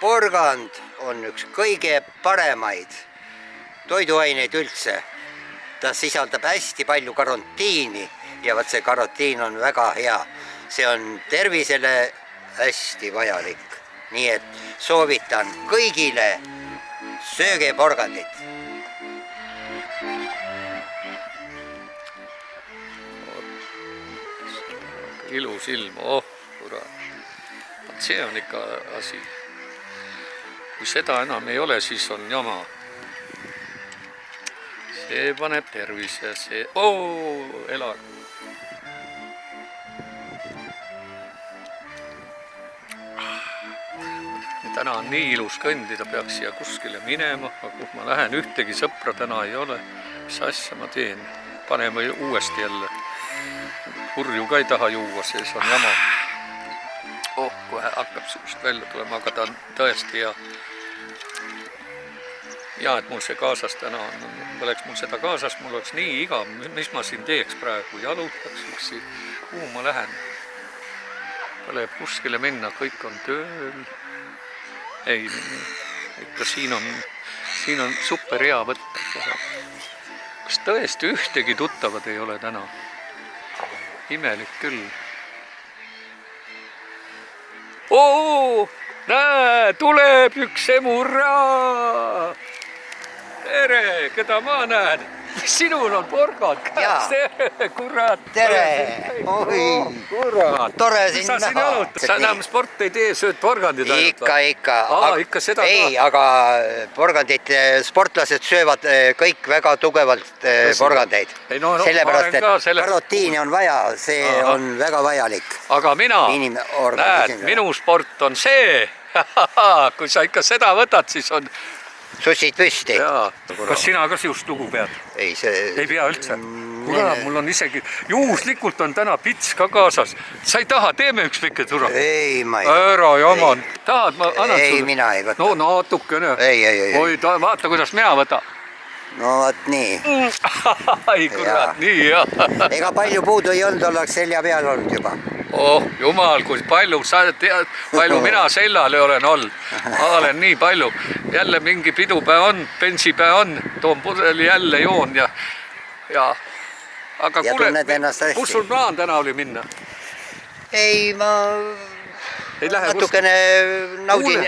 Porgand on üks kõige paremaid toiduaineid üldse. Ta sisaldab hästi palju karotiini ja vaat see karotiin on väga hea. See on tervisele hästi vajalik. Nii et soovitan kõigile sööge porgandit. Ilus ilm, kurat. See on ikka asi. Kui seda enam ei ole, siis on jama. See paneb tervise, see... elag. Täna on nii ilus kõndida, peaks siia kuskile minema, aga kus ma lähen, ühtegi sõpra täna ei ole. Mis asja ma teen? Paneme uuesti jälle. Purju ka ei taha juua, sees on jama. Kohe hakkab suust välja tulema, aga ta on tõesti hea. Ja, et mul see kaasas täna on. Oleks mul seda kaasas, mul oleks nii igav. Mis ma siin teeks praegu? Jalutaks üksi. Kuhu ma lähen? Pole kuskile minna, kõik on tööl. Ei, ikka siin on super hea võtta. Kas tõesti ühtegi tuttavad ei ole täna? Imelik küll. Näe, tuleb üks emurraa! Tere, keda ma näen? Sinul on porgad käes, kurat. Tere, kurat. Tore sind näha. Sa enam sport ei tee, sööd porgandid ainult? Ikka. Ikka seda ka? Ei, aga porgandid, sportlased söövad kõik väga tugevalt porgandeid. Sellepärast, et karotiini on vaja, see on väga vajalik. Aga mina, näed, minu sport on see. Kui sa ikka seda võtad, siis on... Sussid püsti. Kas sina ka just lugu pead? Ei, see... Ei pea üldse? Kurat, mul on isegi... Juhuslikult on täna pits ka kaasas. Sa ei taha, teeme üks väike tura? Ei, ma ei taha. Ära jaman. Tahad, ma annan sulle? Ei, mina ei võta. No, natukene. Ei. Oi, vaata, kuidas mina võta. No, vaat nii. Ei, kurat, nii, jah. Ega palju puudu ei olnud, oleks selja peal olnud juba. Jumal, kui palju sa tead, palju mina sellal olen olnud. Ma olen nii palju. Jälle mingi pidupäev on, bensipäev on, toon pudeli jälle joon ja... Aga kuule, kus sul plaan täna oli minna? Ei, ma natukene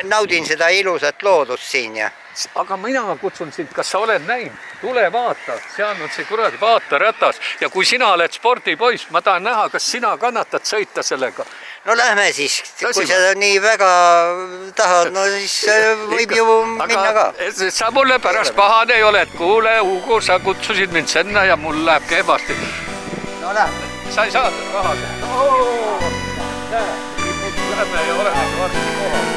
naudin seda ilusat loodust siin ja... Aga mina kutsun sind, kas sa oled näinud? Tule vaata, seal on see kuradi vaata ratas. Ja kui sina oled spordipoiss, ma tahan näha, kas sina kannatad sõita sellega. No lähme siis, kui sa nii väga tahad, no siis võib ju minna ka. Sa mulle pärast pahane ei ole, et kuule, Hugo, sa kutsusid mind senna ja mul läheb kehvasti. No lähme. Sa ei saada raha. Lähme ja oleme varsti kohal.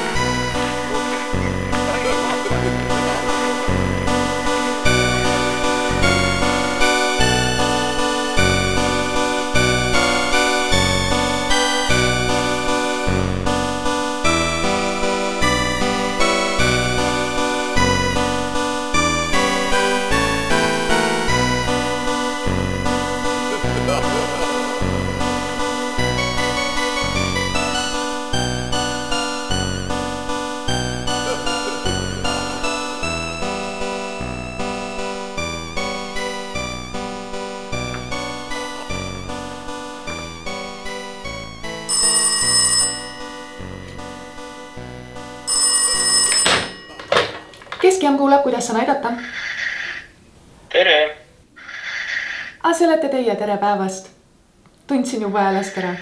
Keskiam kuuleb, kuidas saan aidata? Tere! See olete teie, tere päevast. Tundsin juba ääleskere.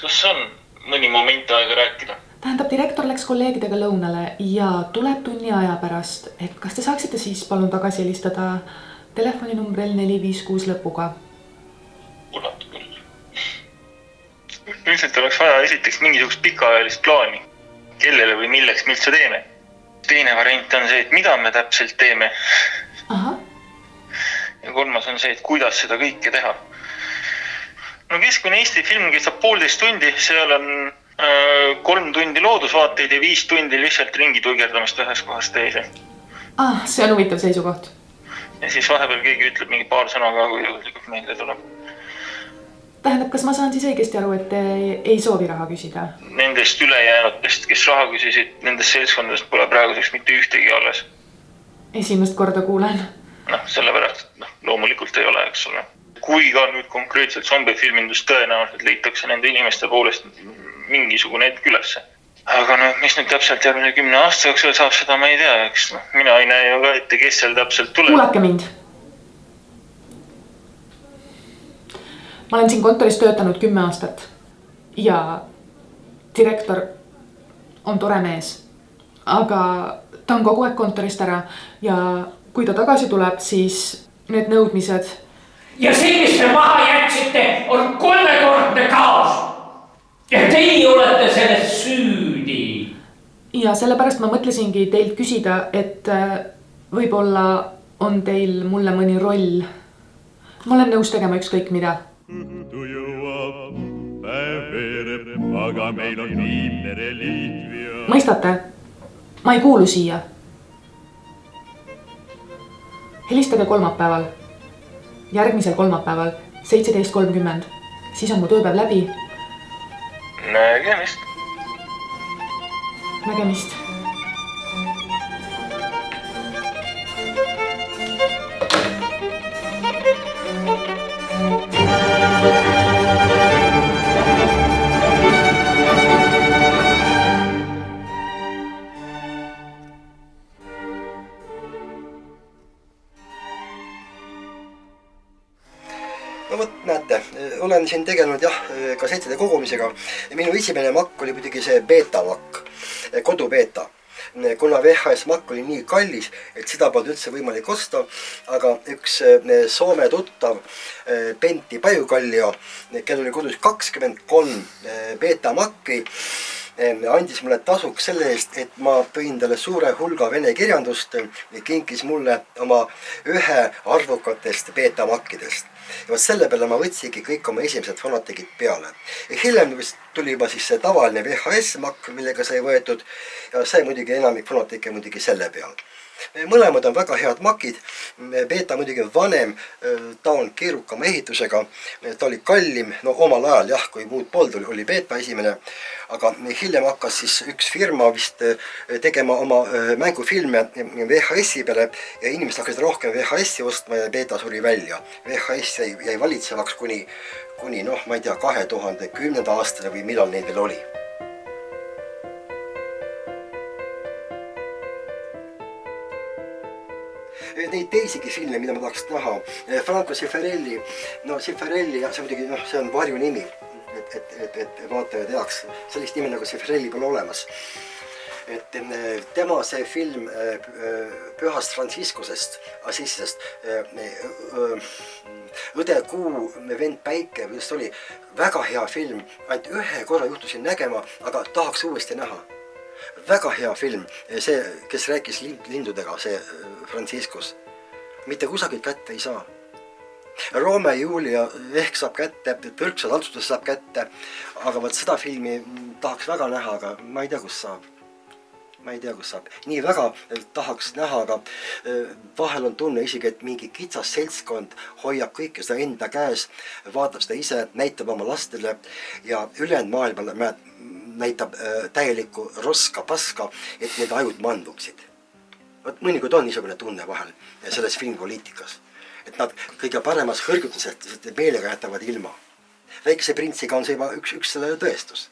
Kas on mõni moment aega rääkida? Tähendab, direktor läks kolleegidega lõunale ja tuleb tunni aja pärast. Et kas te saaksite siis palun tagasi helistada telefoninumbril 456 lõpuga? Kurat küll. Üldiselt oleks vaja esiteks mingisugust pikaajalist plaani. Kellele või milleks me üldse teeme? Teine variant on see, et mida me täpselt teeme. Aha. Ja kolmas on see, et kuidas seda kõike teha. No keskmine Eesti film kestab 1,5 tundi, seal on 3 tundi loodusvaateid ja 5 tundi lihtsalt ringi tuigerdamist ühes kohast teise. See on huvitav seisukoht. Ja siis vahepeal keegi ütleb mingi paar sõna ka, kui meelde tuleb. tähendab, kas ma saan siis õigesti aru, et te ei soovi raha küsida? Nendest ülejäänutest, kes raha küsisid, nendest seltskondadest pole praeguseks mitte ühtegi alles. Esimest korda kuulen. Sellepärast, loomulikult ei ole, eks ole. Kui ka nüüd konkreetselt zombifilmindus tõenäoliselt leitakse nende inimeste poolest mingisugune hetk ülesse. Aga mis nüüd täpselt järgmine 10 aasta jooksul saab, seda ma ei tea, eks mina ei näe ju ka ette, kes seal täpselt tuleb. Kuulake mind. Ma olen siin kontoris töötanud 10 aastat ja direktor on tore mees, aga ta on kogu aeg kontorist ära ja kui ta tagasi tuleb, siis need nõudmised. Ja see, mis te maha jätsite, on 3-kordne kaos. Ja teie olete selles süüdi. Ja sellepärast ma mõtlesingi teilt küsida, et võib-olla on teil mulle mõni roll. Ma olen nõus tegema ükskõik mida. Aga meil on viimne reliikvia. Mõistate? Ma ei kuulu siia. Helistage kolmapäeval. Järgmisel kolmapäeval 17.30. Siis on mu tööpäev läbi. Nägemist. Nägemist. No vot, näete, olen siin tegelenud kassettide kogumisega. Minu esimene makk oli muidugi see beta-makk, kodubeeta. Kuna VHS-makk oli nii kallis, et seda polnud üldse võimalik osta, aga üks Soome tuttav Pentti Pajukallio, kel oli kodus 23 beta-makki, andis mulle tasuks selle eest, et ma tõin talle suure hulga vene kirjandust ja kinkis mulle oma ühe arvukatest beta-makkidest. Ja selle peale ma võtsingi kõik oma esimesed fonotegid peale. Ja hiljem tuli juba siis see tavaline VHS-makk, millega sai võetud ja sai muidugi enamik fonoteke muidugi selle peal. Mõlemad on väga head makid, beta muidugi vanem, ta on keerukama ehitusega, ta oli kallim, omal ajal kui muud pold oli beta esimene, aga hiljem hakkas siis üks firma vist tegema oma mängufilme VHS-i peale ja inimesed hakkasid rohkem VHS-i ostma ja beta suri välja. VHS jäi valitsevaks kuni ma ei tea, 2010. aastane või millal neid veel oli. Neid teisigi filme, mida ma tahaks näha. Franco Zeffirelli, Zeffirelli, see muidugi, see on varju nimi, et vaataja teaks. Sellist nime nagu Zeffirelli pole olemas. Et tema see film Pühast Franciscusest, Assisisest, Õde Kuu, Vend Päike, see oli väga hea film. Ainult ühe korra juhtusin nägema, aga tahaks uuesti näha. Väga hea film, see, kes rääkis lindudega, see Franciscus. Mitte kusagilt kätte ei saa. Roome ja Julia ehk saab kätte, Tõrksa taltsutus saab kätte, aga võt seda filmi tahaks väga näha, aga ma ei tea, kus saab. Nii väga tahaks näha, aga vahel on tunne isegi, et mingi kitsas seltskond hoiab kõike seda enda käes, vaatab seda ise, näitab oma lastele ja ülejäänud maailmale näitab täielikku roska paska, et need ajud manduksid. Mõnikord on niisugune tunne vahel selles filmpoliitikas, et nad kõige paremas hõrgutamisest meelega jätavad ilma. Väikese printsiga on see juba üks selle tõestus,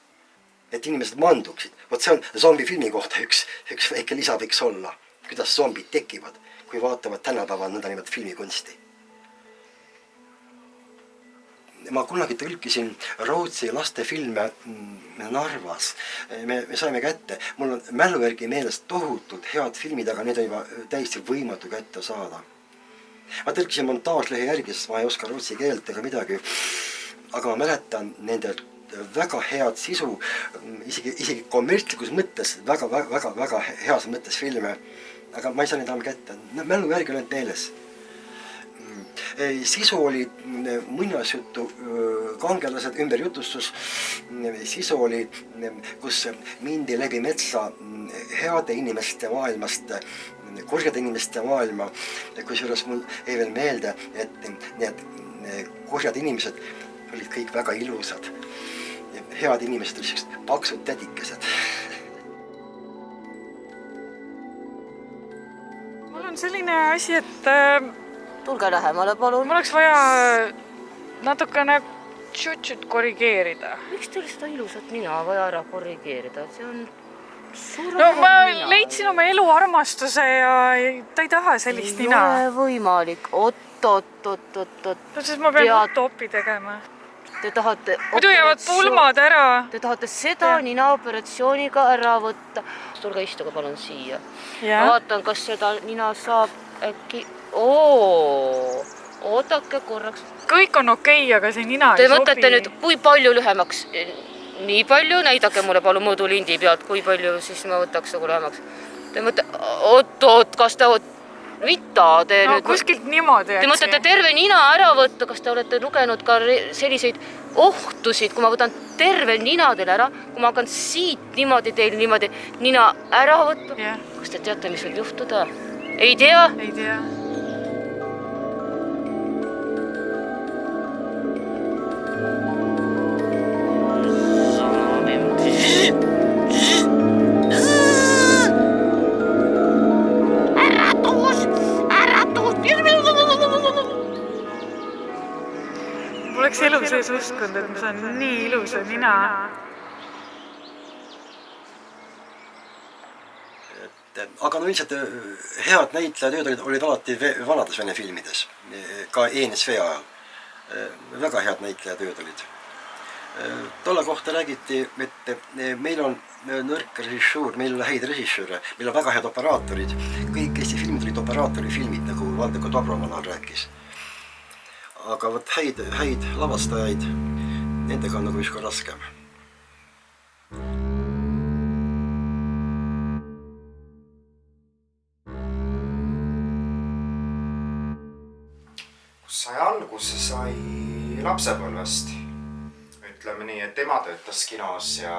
et inimesed manduksid. Vot see on zombifilmi kohta üks väike lisa võiks olla, kuidas zombid tekivad, kui vaatavad tänapäeva nõndanimelt filmikunsti. Ma kunagi tõlkisin Rootsi lastefilme Narvas. Me saime kätte. Mul on mälu järgi meelest tohutult head filmid, aga need on juba täiesti võimatu kätte saada. Ma tõlkisin montaažlehe järgi, sest ma ei oska rootsi keelt ega midagi. Aga ma mäletan nende väga head sisu, isegi kommertslikus mõttes, väga heas mõttes filme. Aga ma ei saa neid enam kätte. Mälu järgi on need meeles. Sisu oli muinasjutu kangelased, ümberjutustus. Sisu oli, kus mindi läbi metsa heade inimeste maailmast, kurjade inimeste maailma. Kusjuures mul ei veel meelde, et need kurjad inimesed olid kõik väga ilusad. Head inimesed olid sellised paksud tädikesed. Mul on selline asi, et Tulge lähemale, palun. mul oleks vaja natukene tšut-tšut korrigeerida. Miks teil seda ilusat nina vaja ära korrigeerida? See on No ma leidsin oma elu armastuse ja ta ei taha sellist nina. Ei ole võimalik. Oot. No siis ma pean topi tegema. Te tahate... Muidu jäävad pulmad ära. Te tahate seda nina operatsiooniga ära võtta. Tulge istuge palun siia. Ma vaatan, kas seda nina saab äkki... Ootake korraks. Kõik on okei, aga see nina Te ei sobi. mõtlete nüüd, kui palju lühemaks? Nii palju, näidake mulle palun mõõdulindi pealt, kui palju siis ma võtaks nagu lühemaks. Te mõtlete, oot, kas te... Mida te nüüd... Kuskilt niimoodi. Te mõtlete terve nina ära võtta, kas te olete lugenud ka selliseid ohtusid, kui ma võtan terve nina teil ära, kui ma hakkan siit niimoodi teil niimoodi nina ära võtta. Kas te teate, mis võib juhtuda? Ei tea? Ei tea. Poleks elu sees uskunud, et ma saan nii ilusa nina. Aga no üldiselt head näitlejatööd olid alati vanades Vene filmides, ka ENSV ajal. Väga head näitlejatööd olid. Tolle kohta räägiti, et meil on nõrk režissuur, meil on häid režissööre, meil on väga head operaatorid. Kõik Eesti filmid olid operaatorifilmid, nagu Valdeko Dobromanal rääkis. Aga võt häid lavastajaid, nendega on nagu ükskord raskem. Kus sai alguse, sai lapsepõlvest. Ütleme nii, et ema töötas kinos ja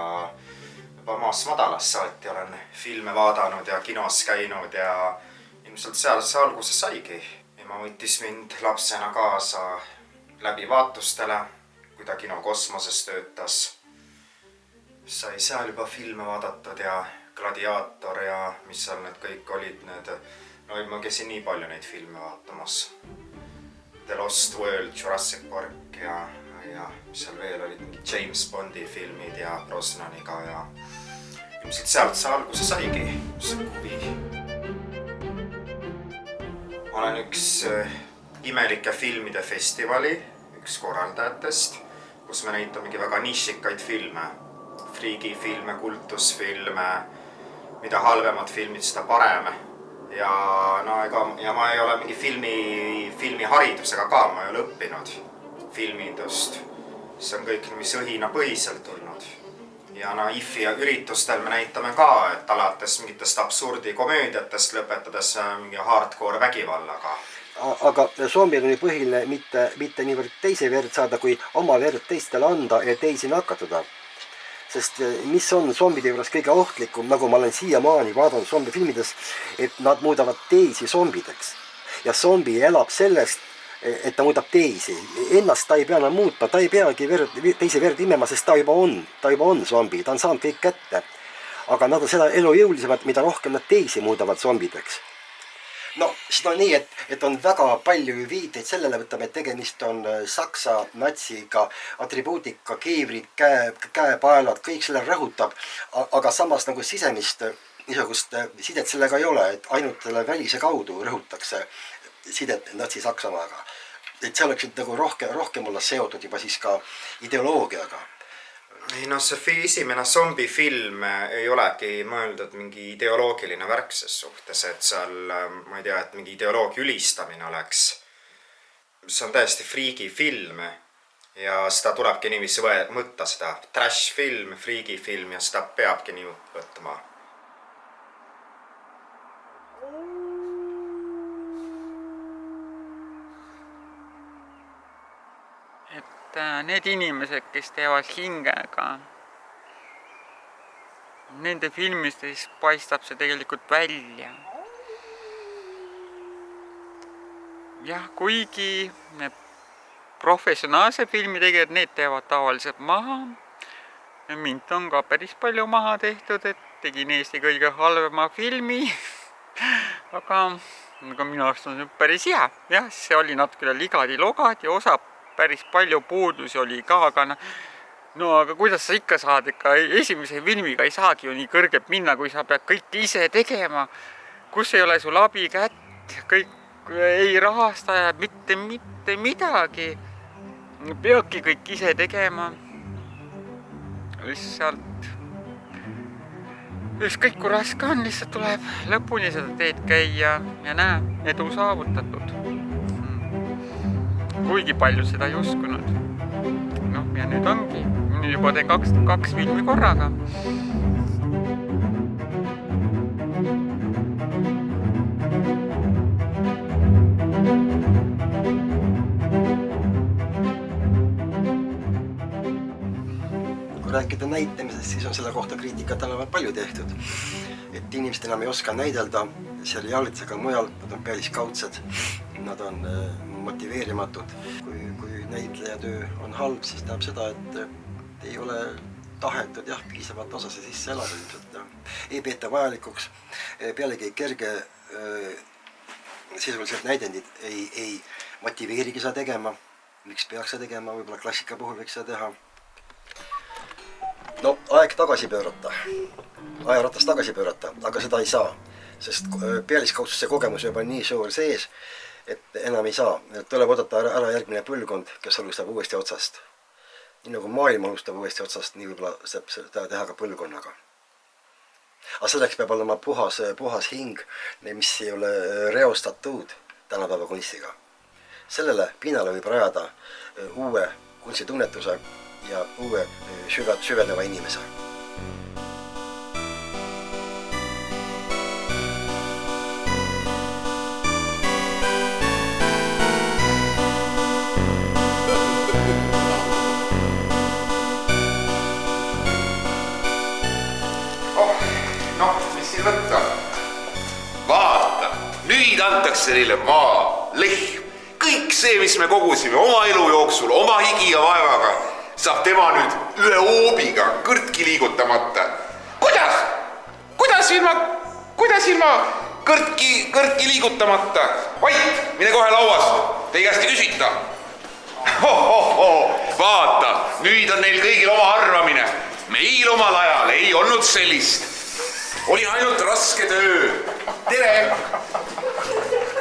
juba maast madalast saati olen filme vaadanud ja kinos käinud ja ilmselt seal see alguse saigi. Ema võttis mind lapsena kaasa läbi vaatustele, kui ta kino Kosmoses töötas. Sai seal juba filme vaadatud ja Gladiaator ja mis seal need kõik olid need. No ma käisin nii palju neid filme vaatamas. The Lost World, Jurassic Park ja mis seal veel olid mingid James Bondi filmid ja Brosnaniga ja ilmselt sealt see alguse saigi, see huvi. Ma olen üks imelike filmide festivali, üks korraldajatest, kus me näitamegi väga nišikaid filme. Friigifilme, kultusfilme, mida halvemad filmid, seda parem. Ja ma ei ole mingi filmiharidusega ka, ma ei ole õppinud filmindust. See on kõik mis õhina põhiselt tulnud. Ja IFI üritustel me näitame ka, et alates mingitest absurdi komöödiatest lõpetades mingi hardcore vägivallaga. Aga zombid on põhiline mitte niivõrd teise verd saada, kui oma verd teistele anda ja teisi nakatada. Sest mis on zombide juures kõige ohtlikum, nagu ma olen siiamaani vaadanud zombifilmides, et nad muudavad teisi zombideks. Ja zombi elab sellest, et ta muudab teisi. Ennast ta ei pea enam muutma, ta ei peagi teisi verd imema, sest ta juba on zombi, ta on saanud kõik kätte. Aga nad on seda elujõulisemad, mida rohkem nad teisi muudavad zombideks. No, seda on nii, et on väga palju viiteid sellele, võtame, et tegemist on saksa natsiga, atribuutika, keevrid, käepaelad, kõik selle rõhutab, aga samas nagu sisemist niisugust sidet sellega ei ole, et ainult selle välise kaudu rõhutakse sidet natsi-Saksamaaga. Et see oleks nagu rohkem olla seotud juba siis ka ideoloogiaga. Ei no see esimene zombifilm ei olegi mõeldud mingi ideoloogiline värk ses suhtes, et seal, ma ei tea, et mingi ideoloogia ülistamine oleks. See on täiesti friigifilm ja seda tulebki niiviisi mõtta, seda trash-film, friigifilm ja seda peabki nii võtma. Need inimesed, kes teevad hingega, nende filmistes paistab see tegelikult välja. Jah, kuigi professionaalsed filmitegijad, need teevad tavaliselt maha. Mind on ka päris palju maha tehtud, et tegin Eesti kõige halvema filmi. Aga minu arust on see päris hea. Jah, see oli natukene ligadi-logad ja osa päris palju puudusi oli ka, aga aga kuidas sa ikka saad, esimese filmiga ei saagi ju nii kõrgelt minna, kui sa pead kõik ise tegema, kus ei ole sul abikätt, kõik ei rahastaja, mitte midagi. Peadki kõik ise tegema. Lihtsalt, ükskõik kui raske on, lihtsalt tuleb lõpuni seda teed käia ja näe, edu saavutatud. Kuigi palju seda ei uskunud. Ja nüüd ongi. Nüüd juba teen kaks filmi korraga. Kui rääkida näitamisest, siis on selle kohta kriitikat alati palju tehtud. Et inimesed enam ei oska näidelda seriaalides ega mujal, nad on pealiskaudsed, nad on motiveerimatud. Kui näitleja töö on halb, siis tähendab seda, et ei ole tahetud piisavalt osasse sisse elada ilmselt. Ei peeta vajalikuks, pealegi kerge sisuliselt näidendid ei motiveerigi seda tegema. Miks peaks seda tegema, võib-olla klassika puhul võiks seda teha. Aeg tagasi pöörata, ajaratast tagasi pöörata, aga seda ei saa, sest pealiskaudsuse kogemus juba nii suur sees, et enam ei saa. Tuleb oodata ära järgmine põlvkond, kes alustab uuesti otsast. Nii nagu maailm alustab uuesti otsast, nii võib-olla saab seda teha ka põlvkonnaga. Aga selleks peab olema puhas hing, mis ei ole reostatud tänapäeva kunstiga. Sellele pinnale võib rajada uue kunstitunnetuse ja uue süveneva inimese. Mis siin võtta? Vaata, nüüd antakse neile maa, lehm, kõik see, mis me kogusime oma elu jooksul, oma higi ja vaevaga, saab tema nüüd ühe hoobiga kõrtki liigutamata. Kuidas ilma kõrtki liigutamata? Vait, mine kohe lauast, teie käest ei küsita. Vaata, nüüd on neil kõigil oma arvamine. Meil omal ajal ei olnud sellist. Oli ainult raske töö. Tere!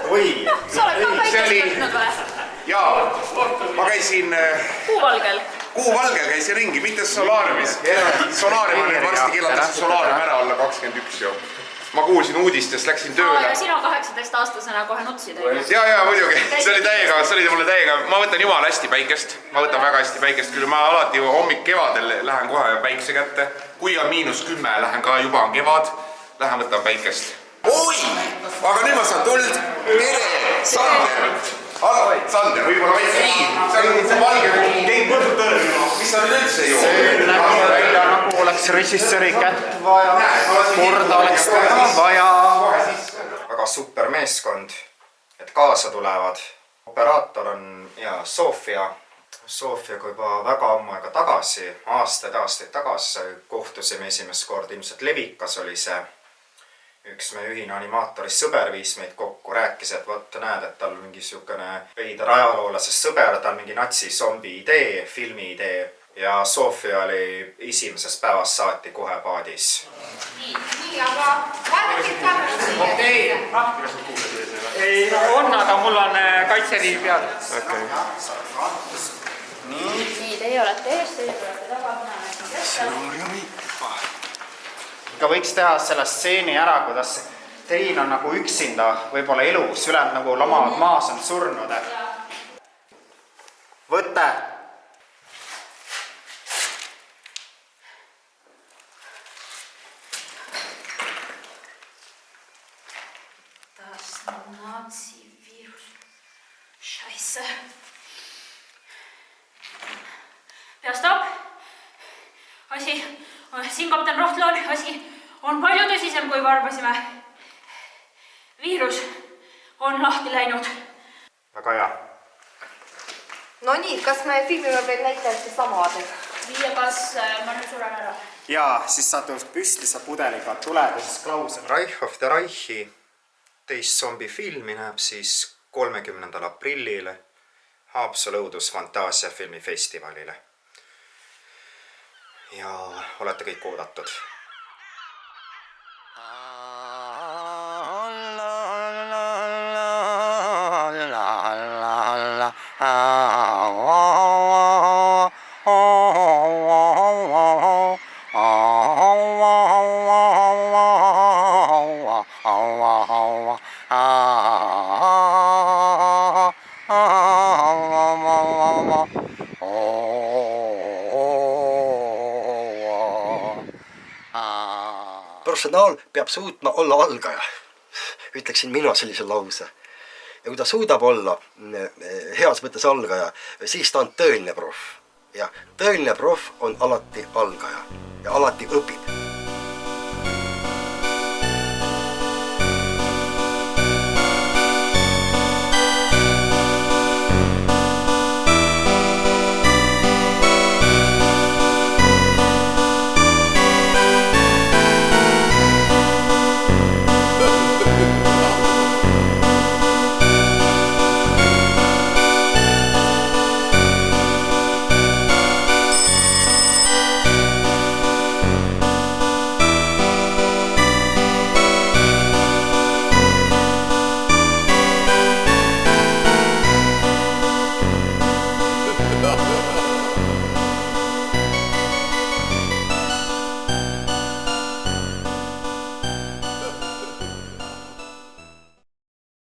Oi! Sa oled ka päikest võtnud või? Jaa, ma käisin... Kuuvalgel käisin ringi, mitte solaariumis. Solaarium on varsti kellatakse solaarium ära alla 21 ju. Ma kuulsin uudistest, läksin tööle. Ja sina 18-aastasena kohe nutsid. Jaa, muidugi. See oli mulle täiega. Ma võtan jumal hästi päikest. Ma võtan väga hästi päikest. Küll ma alati hommik kevadel lähen kohe päikse kätte. Kui on -10, lähen ka juba on kevad. Lähen võtan päikest. Oi! Aga nüüd ma saan tuld. Tere! Sander, võib-olla väike viin. See on valge kein põrdu tõrg. Mis sa nüüd üldse ju? See nägi välja nagu oleks režissööri kätt vaja. Korda oleks vaja. Väga super meeskond, et kaasa tulevad. Operaator on Sofia. Sofiaga juba väga ammu aega tagasi, aastaid tagasi kohtusime esimest korda. Ilmselt Levikas oli see. Üks meie ühine animaatorist sõber viis meid kokku, rääkis, et võtta näed, et tal mingi siukene veider ajaloolasest sõber, tal mingi natsi-zombi idee, filmi idee ja Sofia oli esimesest päevast saati kohe paadis. Nii, aga vaadasid kamerat. Okei, ei on, aga mul on kaitseriivi peal. Nii, teie olete ees, teie olete taga, mina näisin kesta. Ikka võiks teha selle stseeni ära, kuidas Triin on nagu üksinda võib-olla elus, ülejäänud nagu lamavad maas on surnud. Võte! Das Nazi-Virus. Scheiße. Ja, stopp! Siin kapten Rohtloon, asi on palju tõsisem, kui arvasime. Viirus on lahti läinud. Väga hea. No nii, kas me filmime veel näitajad, kes lamavad nüüd? Viia, kas ma nüüd suren ära? Jaa, siis satud püstlise pudeliga tuleb ja siis klausel. Reich of the Reichi teist zombifilmi näeb siis 30. aprillile Haapsalu õudus fantaasiafilmi festivalile. Ja olete kõik oodatud. Professionaal peab suutma olla algaja, ütleksin mina sellise lause. Ja kui ta suudab olla heas mõttes algaja, siis ta on tõeline proff. Ja tõeline proff on alati algaja ja alati õpib.